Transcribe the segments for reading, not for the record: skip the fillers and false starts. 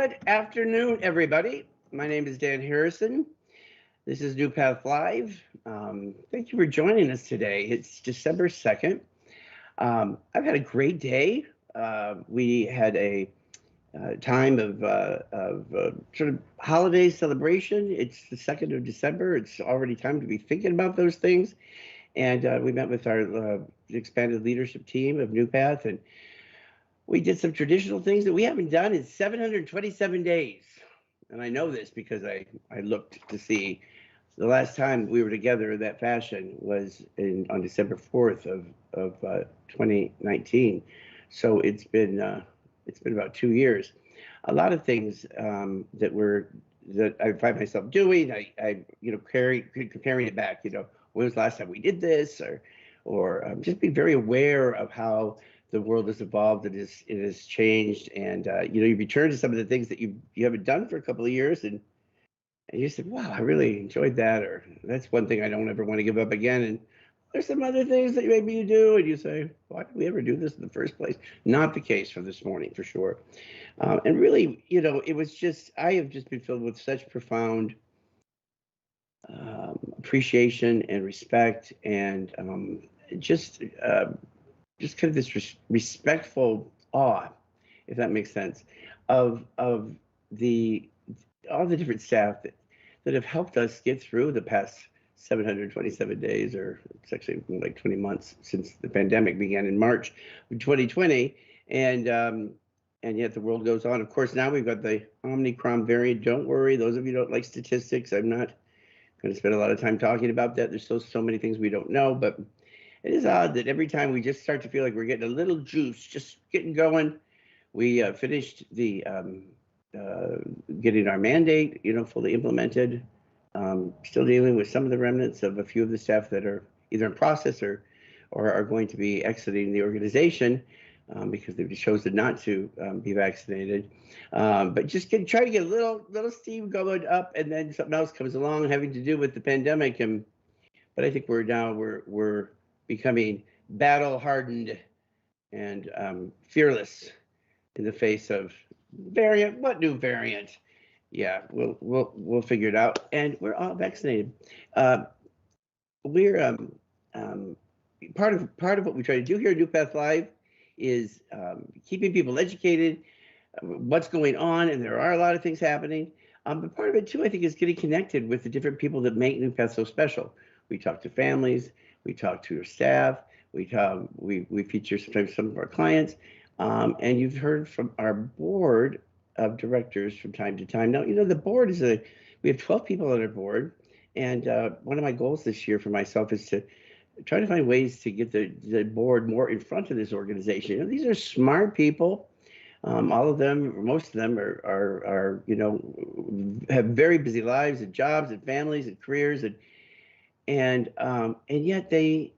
Good afternoon, everybody. My name is Dan Harrison. This is NuPath Live. Thank you for joining us today. It's December 2nd. I've had a great day. We had a time of sort of holiday celebration. It's the 2nd of December. It's already time to be thinking about those things. And we met with our expanded leadership team of NuPath, and we did some traditional things that we haven't done in 727 days. And I know this because I looked to see the last time we were together in that fashion was on December 4th of 2019. So it's been about 2 years. A lot of things that I find myself doing, I comparing it back. When was the last time we did this, or just being very aware of how the world has evolved. It has changed, and you return to some of the things that you haven't done for a couple of years, and you said, "Wow, I really enjoyed that," or "That's one thing I don't ever want to give up again." And there's some other things that maybe you do, and you say, "Why did we ever do this in the first place?" Not the case for this morning, for sure. And really, it was just I have just been filled with such profound appreciation and respect, and just kind of this respectful awe, if that makes sense, of all the different staff that have helped us get through the past 727 days, or it's actually like 20 months since the pandemic began in March of 2020, and yet the world goes on. Of course, now we've got the Omicron variant. Don't worry, those of you who don't like statistics, I'm not going to spend a lot of time talking about that. There's so many things we don't know, but it is odd that every time we just start to feel like we're getting a little juice, just getting going, we finished the getting our mandate, fully implemented. Still dealing with some of the remnants of a few of the staff that are either in process or are going to be exiting the organization because they've chosen not to be vaccinated. But just try to get a little steam going up, and then something else comes along having to do with the pandemic. But I think we're becoming battle hardened and fearless in the face of variant. What new variant? Yeah, we'll figure it out, and we're all vaccinated. We're part of what we try to do here at NuPath Live is keeping people educated, what's going on, and there are a lot of things happening. But part of it too, I think, is getting connected with the different people that make NuPath so special. We talk to families. We talk to your staff. We feature sometimes some of our clients, and you've heard from our board of directors from time to time. Now, the board we have 12 people on our board, and one of my goals this year for myself is to try to find ways to get the board more in front of this organization. These are smart people. All of them, most of them are have very busy lives and jobs and families and careers, and yet they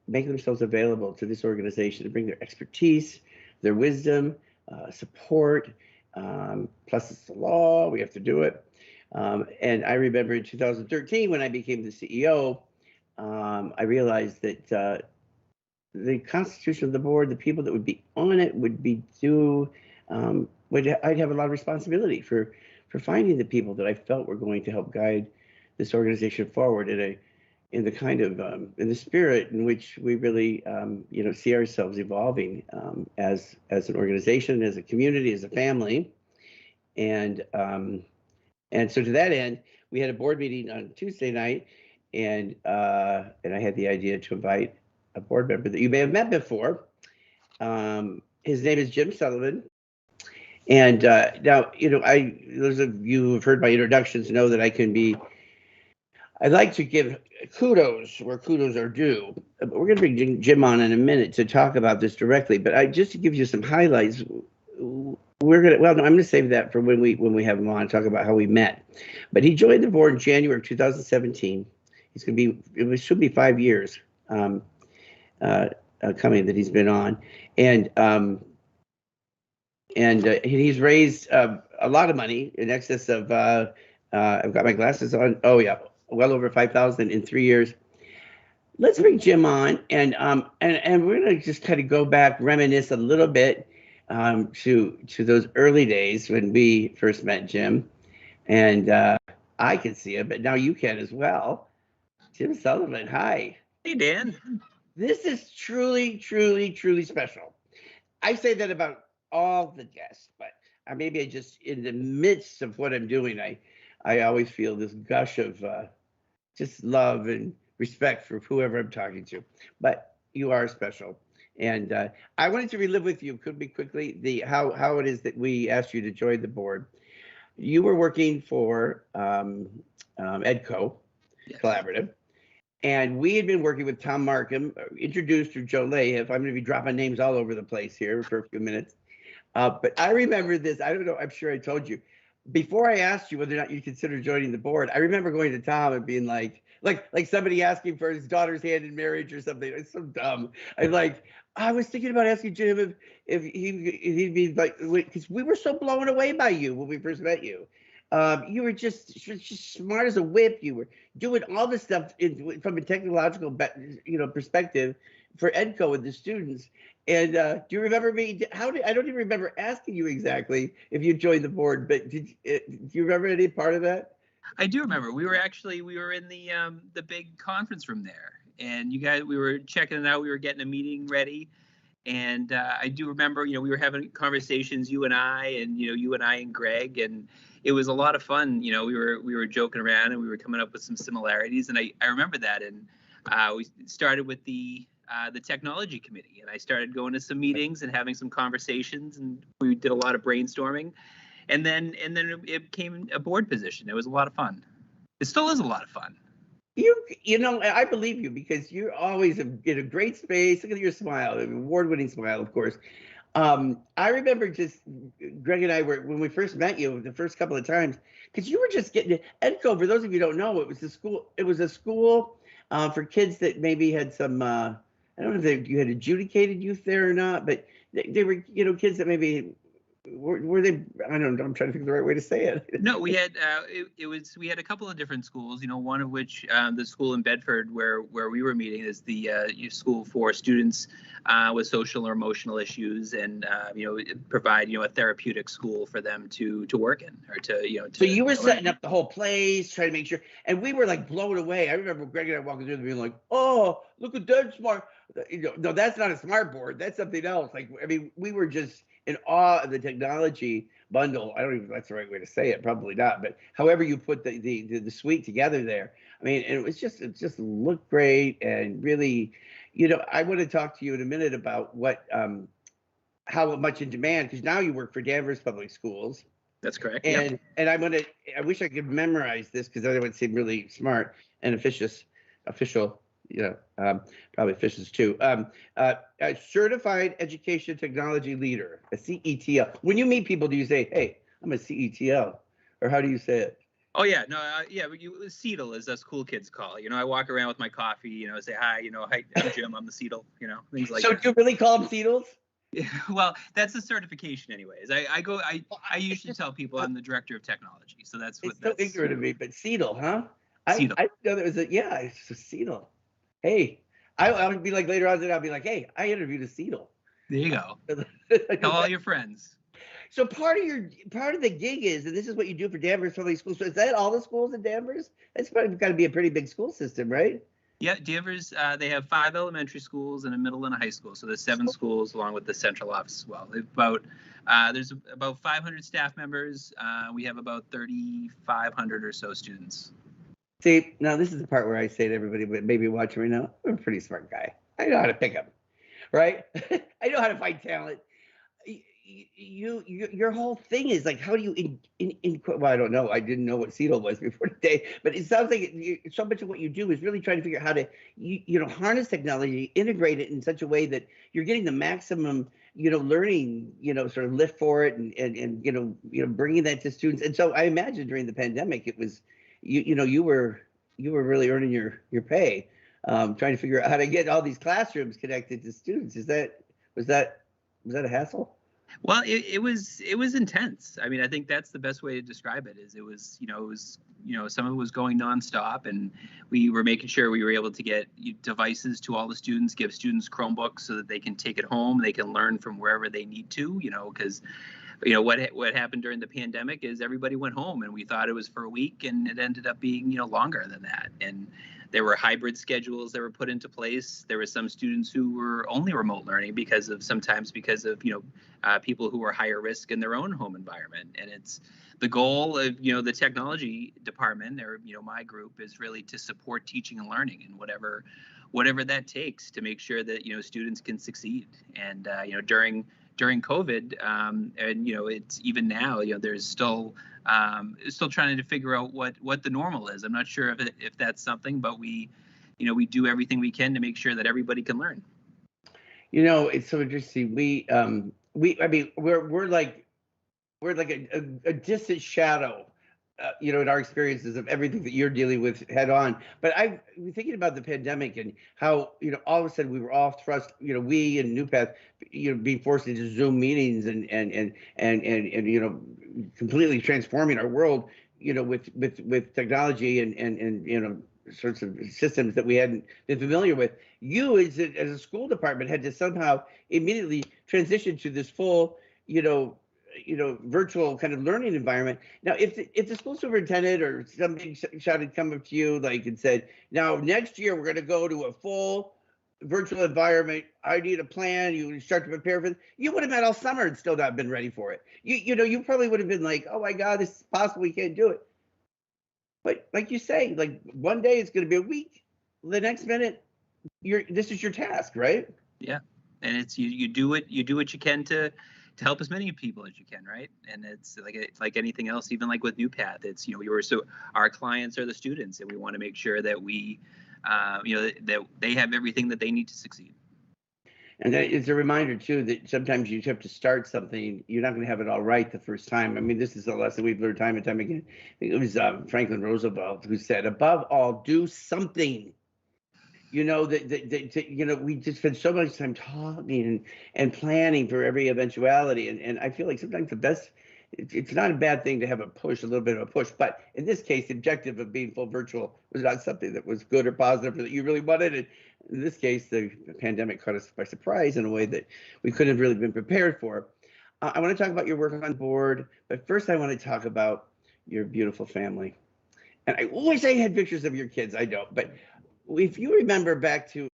make themselves available to this organization to bring their expertise, their wisdom, support. Plus, it's the law; we have to do it. And I remember in 2013 when I became the CEO, I realized that the constitution of the board, the people that would be on it, I'd have a lot of responsibility for finding the people that I felt were going to help guide this organization forward in the spirit in which we really see ourselves evolving as an organization, as a community, as a family, and so to that end, we had a board meeting on Tuesday night, and I had the idea to invite a board member that you may have met before. His name is Jim Sullivan. And now, those of you who have heard my introductions know that I like to give kudos where kudos are due. We're going to bring Jim on in a minute to talk about this directly, but just to give you some highlights, I'm going to save that for when we have him on, talk about how we met. But he joined the board in January of 2017. It should be 5 years coming that he's been on, and he's raised a lot of money, in excess of I've got my glasses on. Oh yeah, well over 5,000 in 3 years. Let's bring Jim on, and we're gonna just kind of go back, reminisce a little bit. to those early days when we first met, Jim. And I can see it, but now you can as well. Jim Sullivan, hi. Hey, Dan. This is truly, truly, truly special. I say that about all the guests, but maybe I just, in the midst of what I'm doing, I always feel this gush of just love and respect for whoever I'm talking to. But you are special. And I wanted to relive with you, could be quickly, how it is that we asked you to join the board. You were working for EDCO Yes. Collaborative, and we had been working with Tom Markham, introduced through Joe Lahiff. I'm going to be dropping names all over the place here for a few minutes. But I remember this. I don't know. I'm sure I told you. Before I asked you whether or not you consider joining the board, I remember going to Tom and being like somebody asking for his daughter's hand in marriage or something. It's so dumb. I was thinking about asking Jim if he'd be like, because we were so blown away by you when we first met you. You were just smart as a whip. You were doing all this stuff from a technological, perspective for EDCO and the students. And do you remember me? I don't even remember asking you exactly if you joined the board, but do you remember any part of that? I do remember. We were in the big conference room there, and we were checking it out. We were getting a meeting ready, and I do remember, we were having conversations, you and I and Greg, and it was a lot of fun. We were joking around and we were coming up with some similarities, and I remember that. And we started with the technology committee, and I started going to some meetings and having some conversations, and we did a lot of brainstorming, and then it became a board position. It was a lot of fun. It still is a lot of fun. I believe you, because you're always in a great space. Look at your smile, an award-winning smile, of course. I remember just Greg and I were, when we first met you the first couple of times, because you were just getting it. EDCO, for those of you who don't know, it was a school for kids that maybe had some I don't know if you had adjudicated youth there or not, but they were, kids that maybe were they, I don't know, I'm trying to think of the right way to say it. No, we had we had a couple of different schools, one of which, the school in Bedford where we were meeting, is the school for students with social or emotional issues, and provide a therapeutic school for them to work in, or to So you were setting up the whole place, trying to make sure, and we were like blown away. I remember Greg and I walking through and being like, "Oh, look at that smart." No, that's not a smart board. That's something else. We were just in awe of the technology bundle. I don't even know if that's the right way to say it. Probably not. But however you put the suite together there, it just looked great, and really, I want to talk to you in a minute about what, how much in demand, because now you work for Danvers Public Schools. That's correct. And I wish I could memorize this, because then it would seem really smart and official. Probably officials too. A certified education technology leader, a CETL. When you meet people, do you say, "Hey, I'm a CETL," or how do you say it? Oh yeah, no, CETL, as us cool kids call it. I walk around with my coffee, say hi, hi, I'm Jim, I'm the CETL, things like that. So do you really call them CETLs? Yeah, well, that's a certification, anyways. I usually tell people I'm the director of technology, so that's what. It's so ignorant of me, but CETL, huh? CETL. I know there was it's a CETL. Hey, I would be like, later on, I'll be like, "Hey, I interviewed a CETL." There you go. Tell all your friends. So part of the gig is, and this is what you do for Danvers Public Schools. So is that all the schools in Danvers? That's probably got to be a pretty big school system, right? Yeah, Danvers, they have 5 elementary schools and a middle and a high school. So there's 7 schools, along with the central office as well. There's about 500 staff members. We have about 3,500 or so students. See, now this is the part where I say to everybody, but maybe watching right now, I'm a pretty smart guy. I know how to pick them, right? I know how to find talent. Your whole thing is like, how do you well, I don't know. I didn't know what CETL was before today, but it sounds like so much of what you do is really trying to figure out how to, harness technology, integrate it in such a way that you're getting the maximum, learning, sort of lift for it, and bringing that to students. And so I imagine during the pandemic, it was, you were really earning your pay, trying to figure out how to get all these classrooms connected to students. Was that a hassle? Well, it was intense. I mean, I think that's the best way to describe it. Is some of it was going nonstop, and we were making sure we were able to get devices to all the students, give students Chromebooks so that they can take it home, they can learn from wherever they need to. Because what happened during the pandemic is everybody went home, and we thought it was for a week, and it ended up being longer than that. And there were hybrid schedules that were put into place. There were some students who were only remote learning because of people who were higher risk in their own home environment. And it's the goal of the technology department, or my group, is really to support teaching and learning, and whatever that takes to make sure that students can succeed. And during COVID, and it's even now, there's still trying to figure out what the normal is. I'm not sure if that's something, but we do everything we can to make sure that everybody can learn. It's so interesting. We're like a distant shadow, in our experiences of everything that you're dealing with head on. But I've been thinking about the pandemic and how, all of a sudden we were all thrust, we and NuPath, being forced into Zoom meetings and completely transforming our world, with technology and sorts of systems that we hadn't been familiar with. You, as a school department, had to somehow immediately transition to this full, virtual kind of learning environment. Now, if the school superintendent or somebody shouted come up to you and said, now next year we're going to go to a full virtual environment, I need a plan, you start to prepare for it, you would have met all summer and still not been ready for it. You probably would have been like, oh my God, this is possible, we can't do it. But like you say, like one day it's going to be a week, the next minute this is your task, right? Yeah, and it's you do what you can to help as many people as you can, right? And it's like anything else, even like with NuPath, it's our clients are the students, and we want to make sure that we that they have everything that they need to succeed. And that is a reminder too that sometimes you have to start something. You're not going to have it all right the first time. I mean, this is a lesson we've learned time and time again. It was Franklin Roosevelt who said, "Above all, do something." We just spend so much time talking and planning for every eventuality. And I feel like sometimes the best, it's not a bad thing to have a little bit of a push. But in this case, the objective of being full virtual was not something that was good or positive or that you really wanted. And in this case, the pandemic caught us by surprise in a way that we couldn't have really been prepared for. I want to talk about your work on board, but first I want to talk about your beautiful family. And I wish I had pictures of your kids. I don't, but if you remember back to,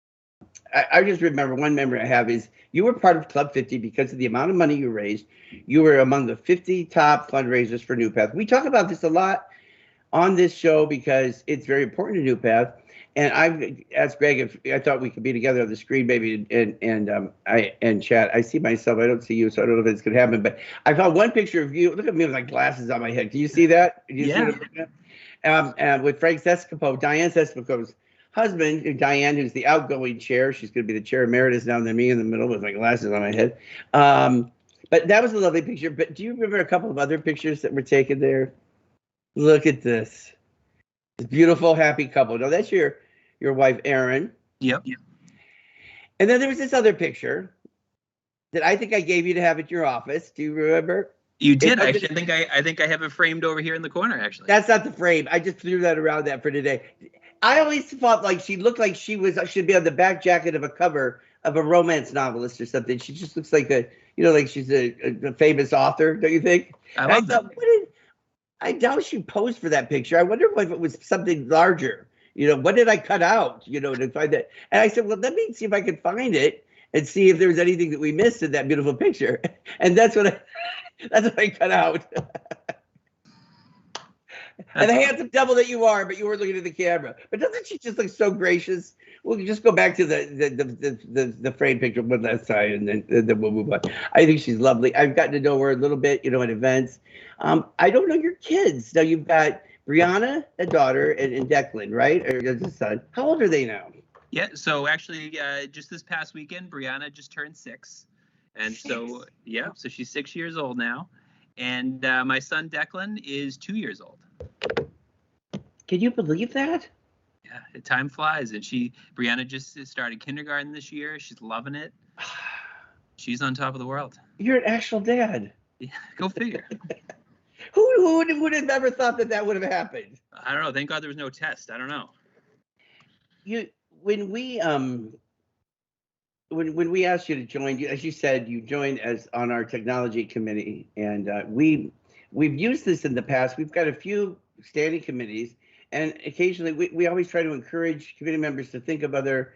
I just remember one memory I have is you were part of Club 50 because of the amount of money you raised. You were among the 50 top fundraisers for NuPath. We talk about this a lot on this show because it's very important to NuPath. And I've asked Greg if I thought we could be together on the screen, maybe, and chat. I see myself. I don't see you, so I don't know if it's going to happen. But I found one picture of you. Look at me with like glasses on my head. Can you see that? Can you see it? With Frank Sescopo, Diane Sescopo's husband, Diane, who's the outgoing chair. She's going to be the chair emeritus now, and then me in the middle with my glasses on my head. But that was a lovely picture. But do you remember a couple of other pictures that were taken there? Look at this. This beautiful, happy couple. Now, that's your wife, Erin. Yep. And then there was this other picture that I think I gave you to have at your office. Do you remember? You did. Actually, I think I have it framed over here in the corner, actually. That's not the frame. I just threw that around that for today. I always thought like she looked like she'd be on the back jacket of a cover of a romance novelist or something. She just looks like like she's a famous author, don't you think? I thought, I doubt she posed for that picture. I wonder if it was something larger. What did I cut out, to find that? And I said, well, let me see if I can find it and see if there was anything that we missed in that beautiful picture. And that's what I cut out. And the handsome devil that you are, but you were looking at the camera. But doesn't she just look so gracious? We'll just go back to the frame picture one last time, and then we'll move on. I think she's lovely. I've gotten to know her a little bit, at events. I don't know your kids. Now you've got Brianna, a daughter, and Declan, right? Or a son. How old are they now? Yeah. So actually, just this past weekend, Brianna just turned 6, and 6. So she's 6 years old now, and my son Declan is 2 years old. Can you believe that? Yeah, time flies, and Brianna just started kindergarten this year. She's loving it. She's on top of the world. You're an actual dad. Yeah, go figure. Who would have ever thought that would have happened? I don't know. Thank God there was no test. I don't know. When we asked you to join, as you said, you joined as on our technology committee, and we've used this in the past. We've got a few standing committees, and occasionally we always try to encourage committee members to think of other,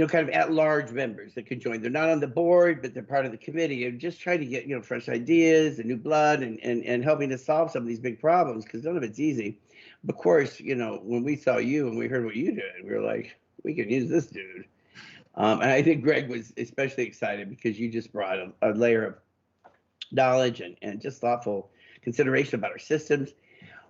kind of at-large members that could join. They're not on the board, but they're part of the committee, and just try to get fresh ideas and new blood, and helping to solve some of these big problems, because none of it's easy. Of course, when we saw you and we heard what you did, we were like, we could use this dude. And I think Greg was especially excited because you just brought a layer of knowledge and just thoughtful consideration about our systems.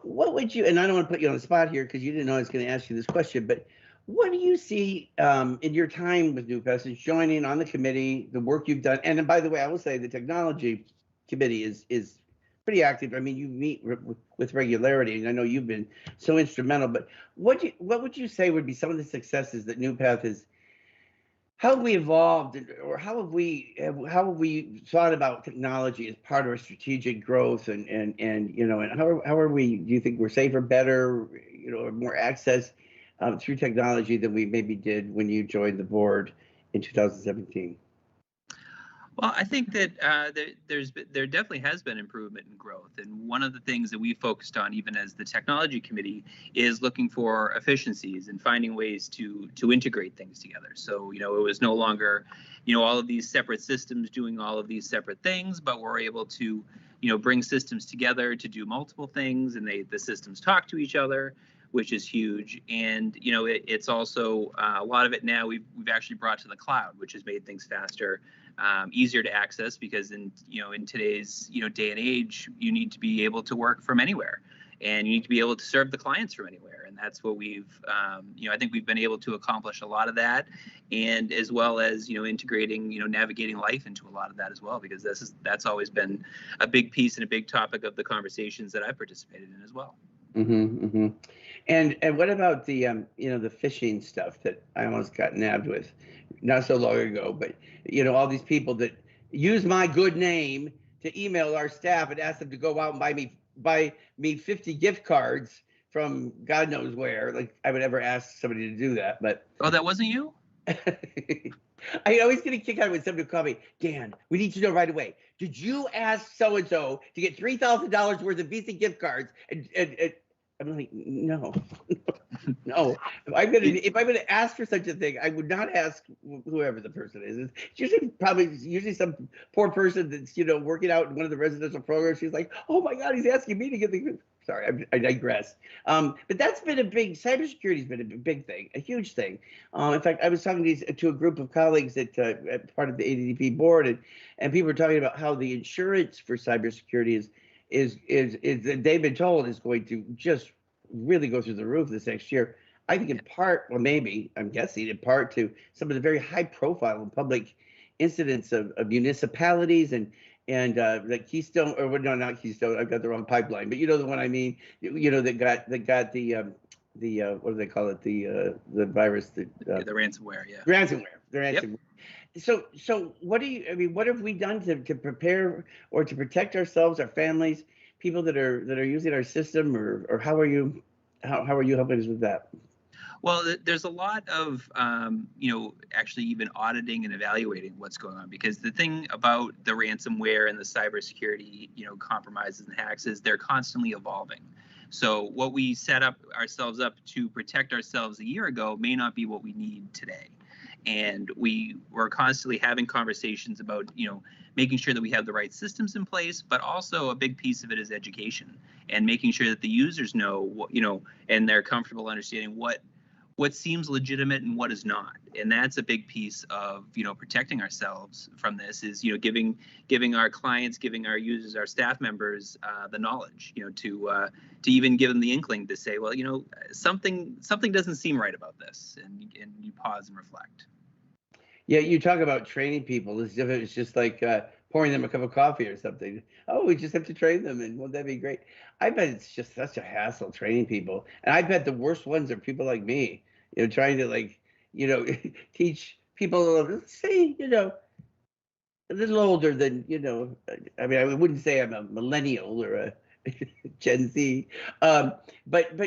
What would you, and I don't want to put you on the spot here because you didn't know I was going to ask you this question, but what do you see in your time with Newpath as joining on the committee, the work you've done? And by the way, I will say the technology committee is pretty active. I mean, you meet with regularity, and I know you've been so instrumental, but what would you say would be some of the successes that Newpath is? How have we evolved, or how have we thought about technology as part of our strategic growth, and how are we? Do you think we're safer, better, or more access through technology than we maybe did when you joined the board in 2017? Well, I think that there definitely has been improvement in growth, and one of the things that we focused on, even as the technology committee, is looking for efficiencies and finding ways to integrate things together. So it was no longer all of these separate systems doing all of these separate things, but we're able to bring systems together to do multiple things, and the systems talk to each other, which is huge. And it's also a lot of it now we've actually brought to the cloud, which has made things faster, easier to access, because in today's day and age, you need to be able to work from anywhere, and you need to be able to serve the clients from anywhere. And that's what we've I think we've been able to accomplish a lot of that, and as well as integrating navigating life into a lot of that as well, because that's always been a big piece and a big topic of the conversations that I've participated in as well. Mm-hmm, mm-hmm. And what about the the phishing stuff that I almost got nabbed with not so long ago? But all these people that use my good name to email our staff and ask them to go out and buy me 50 gift cards from God knows where. Like, I would never ask somebody to do that. But that wasn't you? I always get a kick out of when somebody will call me, Dan, we need to know right away. Did you ask so-and-so to get $3,000 worth of Visa gift cards? And I'm like, no, no. If I'm gonna ask for such a thing, I would not ask whoever the person is. It's usually some poor person that's working out in one of the residential programs. She's like, oh my God, he's asking me to get the. Sorry, I digress. But that's been cybersecurity's been a big thing, a huge thing. In fact, I was talking to a group of colleagues at part of the ADDP board, and people were talking about how the insurance for cybersecurity is they've been told is going to just really go through the roof this next year. I think in part, or maybe I'm guessing in part, to some of the very high profile and public incidents of municipalities and like Keystone, or no, not Keystone. I've got the wrong pipeline, but the one I mean. That got the what do they call it? The virus that the ransomware. Yeah. Ransomware. Yep. So what have we done to prepare or to protect ourselves, our families, people that are using our system, or how are you helping us with that? Well, there's a lot of, actually even auditing and evaluating what's going on, because the thing about the ransomware and the cybersecurity, compromises and hacks is they're constantly evolving. So what we set ourselves up to protect ourselves a year ago may not be what we need today. And we were constantly having conversations about, making sure that we have the right systems in place, but also a big piece of it is education and making sure that the users know what, and they're comfortable understanding what seems legitimate and what is not. And that's a big piece of, protecting ourselves from this is, giving our clients, giving our users, our staff members, the knowledge, to even give them the inkling to say, well, something doesn't seem right about this, and you pause and reflect. Yeah, you talk about training people. It's just like pouring them a cup of coffee or something. Oh, we just have to train them, and won't that be great? I bet it's just such a hassle training people, and I bet the worst ones are people like me. Trying to teach people. Let's say a little older than, I mean, I wouldn't say I'm a millennial or a Gen Z, but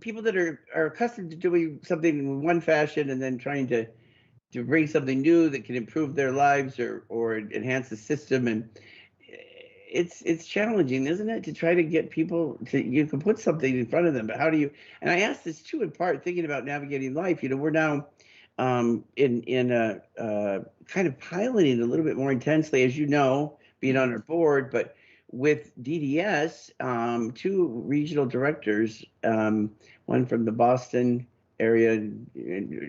people that are accustomed to doing something in one fashion and then trying to bring something new that can improve their lives or enhance the system. And it's challenging, isn't it, to try to get people to, you can put something in front of them, but how do you, and I asked this too, in part thinking about navigating life. We're now in a kind of piloting a little bit more intensely, as being on our board, but with DDS, two regional directors, one from the Boston area,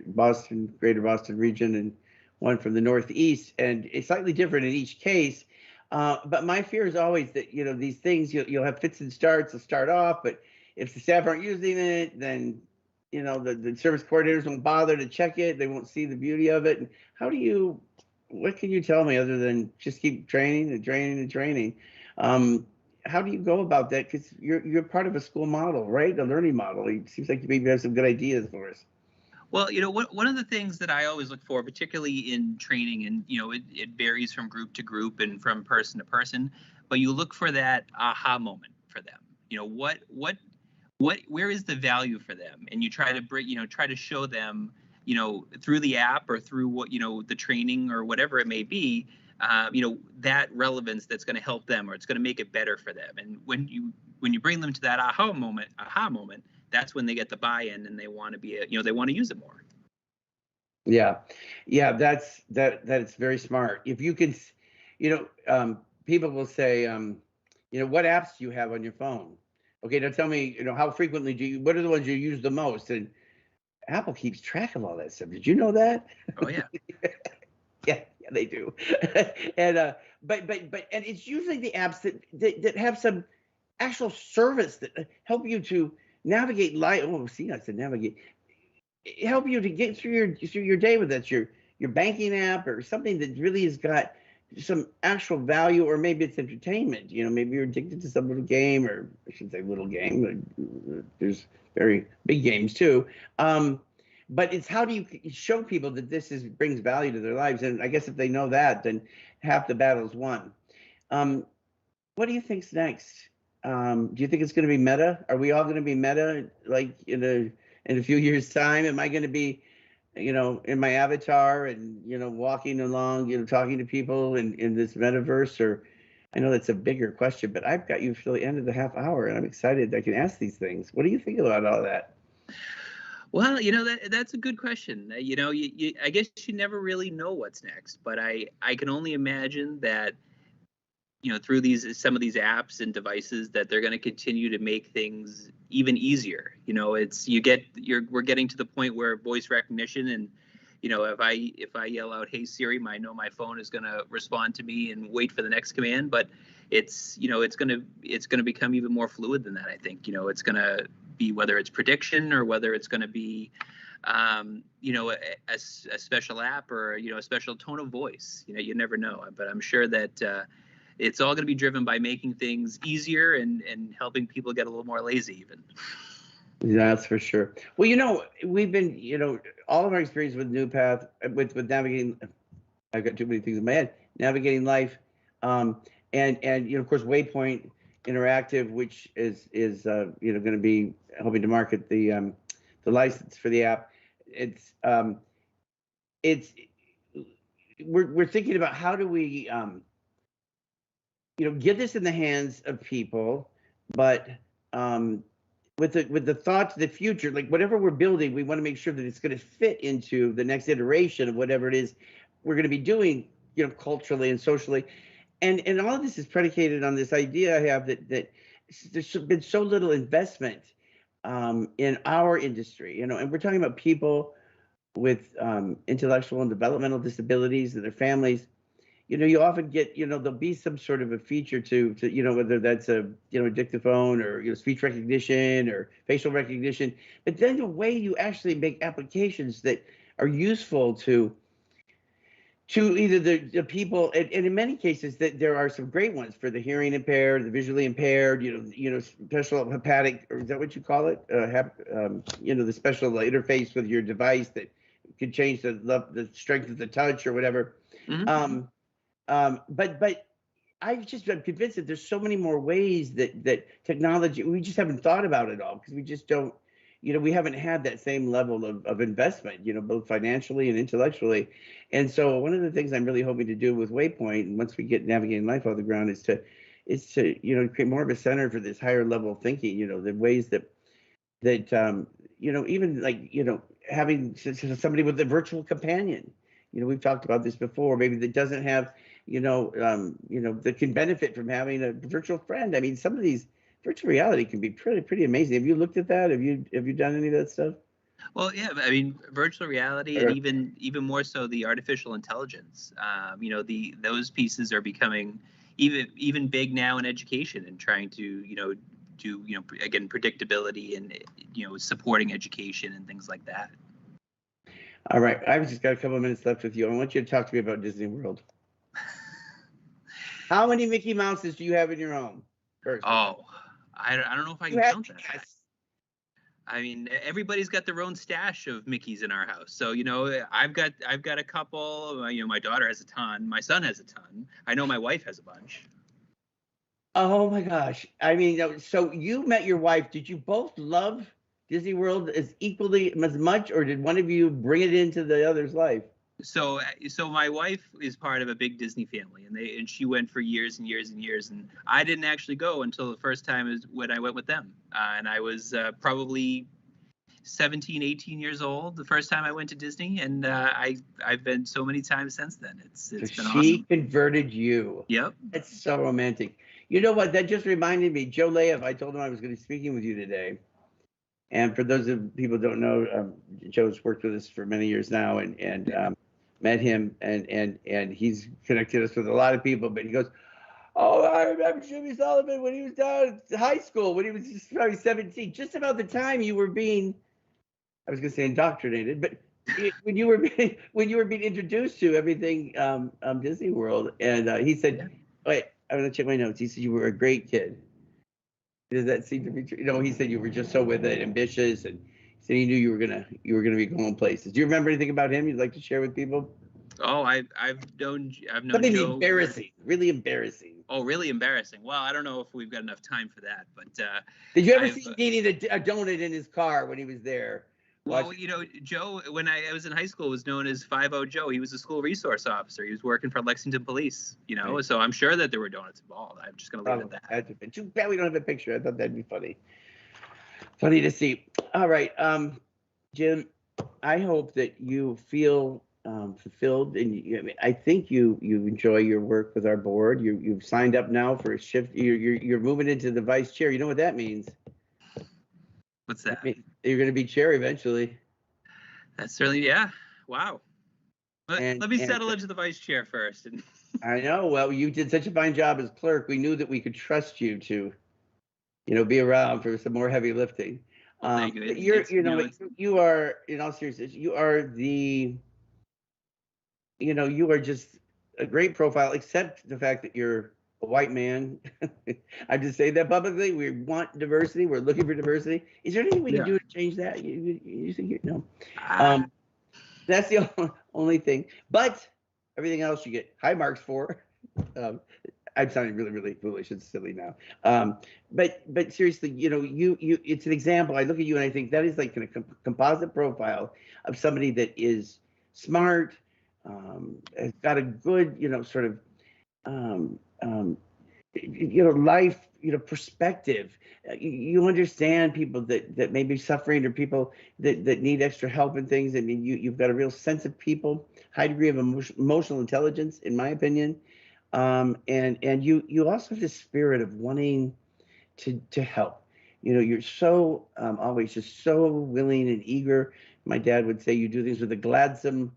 Boston, greater Boston region, and one from the Northeast, and it's slightly different in each case. But my fear is always that, these things, you'll have fits and starts. They'll start off, but if the staff aren't using it, then, the service coordinators won't bother to check it. They won't see the beauty of it. And what can you tell me other than just keep training and training and training? How do you go about that? Because you're part of a school model, right? A learning model. It seems like you maybe have some good ideas for us. Well, one of the things that I always look for, particularly in training, and it varies from group to group and from person to person, but you look for that aha moment for them. Where is the value for them? And you try to try to show them, through the app or through what, the training or whatever it may be, that relevance that's going to help them or it's going to make it better for them. And when you bring them to that aha moment, that's when they get the buy-in and they want to be, they want to use it more. Yeah, that's very smart. If you can, people will say, what apps do you have on your phone? Okay, now tell me, how frequently what are the ones you use the most? And Apple keeps track of all that stuff. Did you know that? Oh yeah. Yeah, they do. And but and it's usually the apps that have some actual service that help you to navigate life. Oh, see, I said navigate. Help you to get through your day with it. Your banking app or something that really has got some actual value, or maybe it's entertainment. Maybe you're addicted to some little game, or I shouldn't say little game. But there's very big games too. But it's how do you show people that this brings value to their lives? And I guess if they know that, then half the battle's won. What do you think's next? Do you think it's going to be meta? Are we all going to be meta, like in a few years' time? Am I going to be, in my avatar and, walking along, talking to people in this metaverse? Or I know that's a bigger question, but I've got you till the end of the half hour, and I'm excited I can ask these things. What do you think about all that? Well, that's a good question. I guess you never really know what's next, but I can only imagine that, through some of these apps and devices, that they're going to continue to make things even easier. We're getting to the point where voice recognition and, if I yell out, "Hey Siri," I know my phone is going to respond to me and wait for the next command. But it's going to become even more fluid than that. I think, it's going to be whether it's prediction or whether it's going to be, a special app or, a special tone of voice. You never know. But I'm sure that it's all going to be driven by making things easier and helping people get a little more lazy even. That's for sure. Well, we've been, all of our experience with Newpath, with navigating, I've got too many things in my head, navigating life, and of course, Waypoint Interactive, which is going to be helping to market the license for the app. We're thinking about how do we get this in the hands of people, but with the thought to the future, like whatever we're building, we want to make sure that it's going to fit into the next iteration of whatever it is we're going to be doing, culturally and socially. And all of this is predicated on this idea I have that there's been so little investment in our industry, and we're talking about people with intellectual and developmental disabilities and their families. You often get, there'll be some sort of a feature to whether that's a, dictaphone or, speech recognition or facial recognition, but then the way you actually make applications that are useful to either the people, and in many cases that there are some great ones for the hearing impaired, the visually impaired, special hepatic, or is that what you call it? The special interface with your device that could change the strength of the touch or whatever. Mm-hmm. But I've just been convinced that there's so many more ways that technology, we just haven't thought about it all because we just don't, we haven't had that same level of investment, both financially and intellectually. And so one of the things I'm really hoping to do with Waypoint, and once we get Navigating Life off the ground, is to create more of a center for this higher level thinking, the ways that even like, having somebody with a virtual companion. We've talked about this before, maybe that doesn't have, that can benefit from having a virtual friend. I mean, some of these virtual reality can be pretty amazing. Have you looked at that? Have you done any of that stuff? Well, yeah, I mean, virtual reality and even more so the artificial intelligence. Those pieces are becoming even big now in education and trying to, do again, predictability and supporting education and things like that. All right, I've just got a couple of minutes left with you. I want you to talk to me about Disney World. How many Mickey Mouses do you have in your home? First? Oh, I don't know if I can count that. Yes. I mean, everybody's got their own stash of Mickeys in our house. So, I've got a couple. My daughter has a ton. My son has a ton. I know my wife has a bunch. Oh my gosh! I mean, so you met your wife. Did you both love Disney World as much, or did one of you bring it into the other's life? So my wife is part of a big Disney family, and she went for years and years and years, and I didn't actually go until the first time is when I went with them, and I was probably 17, 18 years old the first time I went to Disney, and I've been so many times since then. It's been awesome. She converted you. Yep. It's so romantic. You know what? That just reminded me. Joe Leif, I told him I was going to be speaking with you today. And for those of people who don't know, Joe's worked with us for many years now, and met him, and he's connected us with a lot of people. But he goes, "Oh, I remember Jimmy Sullivan when he was down at high school, when he was just probably 17, just about the time you were being, I was going to say indoctrinated, but when you were being introduced to everything Disney World." And he said, "Wait, I'm going to check my notes." He said you were a great kid. Does that seem to be true? He said you were just so with it, ambitious, and he said he knew you were gonna be going places. Do you remember anything about him you'd like to share with people? Oh, I've known something Joe. Embarrassing, really embarrassing. Oh, really embarrassing. Well, I don't know if we've got enough time for that, but did you ever see him eating a donut in his car when he was there? Well, Joe, when I was in high school, was known as 50 Joe. He was a school resource officer. He was working for Lexington Police, right. So I'm sure that there were donuts involved. I'm just going to leave it at that. Too bad we don't have a picture. I thought that'd be funny. Funny to see. All right, Jim, I hope that you feel fulfilled, and I think you enjoy your work with our board. You've signed up now for a shift. You're moving into the vice chair. You know what that means? What's that? You're going to be chair eventually. That's certainly, yeah. Wow. Let me settle into the vice chair first. I know. Well, you did such a fine job as clerk. We knew that we could trust you to, be around for some more heavy lifting. Thank you. You are, in all seriousness, you are you are just a great profile, except the fact that you're a white man. I just say that publicly. We want diversity. We're looking for diversity. Is there anything we can do to change that? You think no? That's the only thing. But everything else you get high marks for. I'm sounding really, really foolish and silly now. But seriously, it's an example. I look at you and I think that is like a composite profile of somebody that is smart, has got a good, sort of, life, perspective. You understand people that may be suffering, or people that need extra help and things. I mean, you've got a real sense of people, high degree of emotional intelligence, in my opinion. And you also have this spirit of wanting to help. You're so always just so willing and eager. My dad would say you do things with a gladsome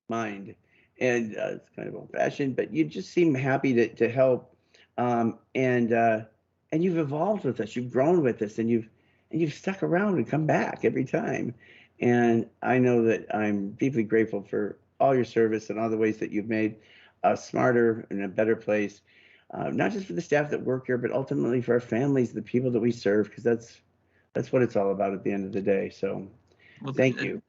mind, and it's kind of old-fashioned, but you just seem happy to help. And you've evolved with us, you've grown with us, and you've stuck around and come back every time. And I know that I'm deeply grateful for all your service and all the ways that you've made us smarter and a better place, not just for the staff that work here, but ultimately for our families, the people that we serve, because that's what it's all about at the end of the day. So thank you.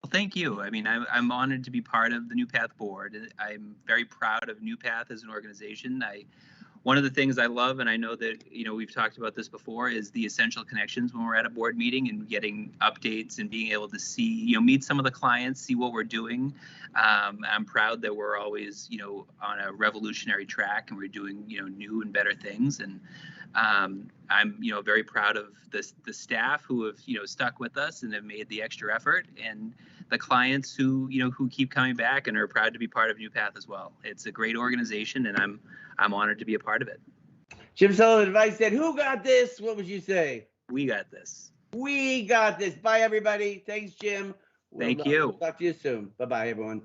Well, thank you. I mean, I'm honored to be part of the NuPath board. I'm very proud of NuPath as an organization. One of the things I love, and I know that, we've talked about this before, is the essential connections when we're at a board meeting and getting updates and being able to see, meet some of the clients, see what we're doing. I'm proud that we're always, on a revolutionary track and we're doing, new and better things. And I'm, very proud of the staff who have, stuck with us and have made the extra effort, and the clients who keep coming back and are proud to be part of NuPath as well. It's a great organization, and I'm honored to be a part of it. Jim Sullivan, if I said, who got this? What would you say? We got this. We got this. Bye, everybody. Thanks, Jim. Thank you. We'll talk to you soon. Bye-bye, everyone.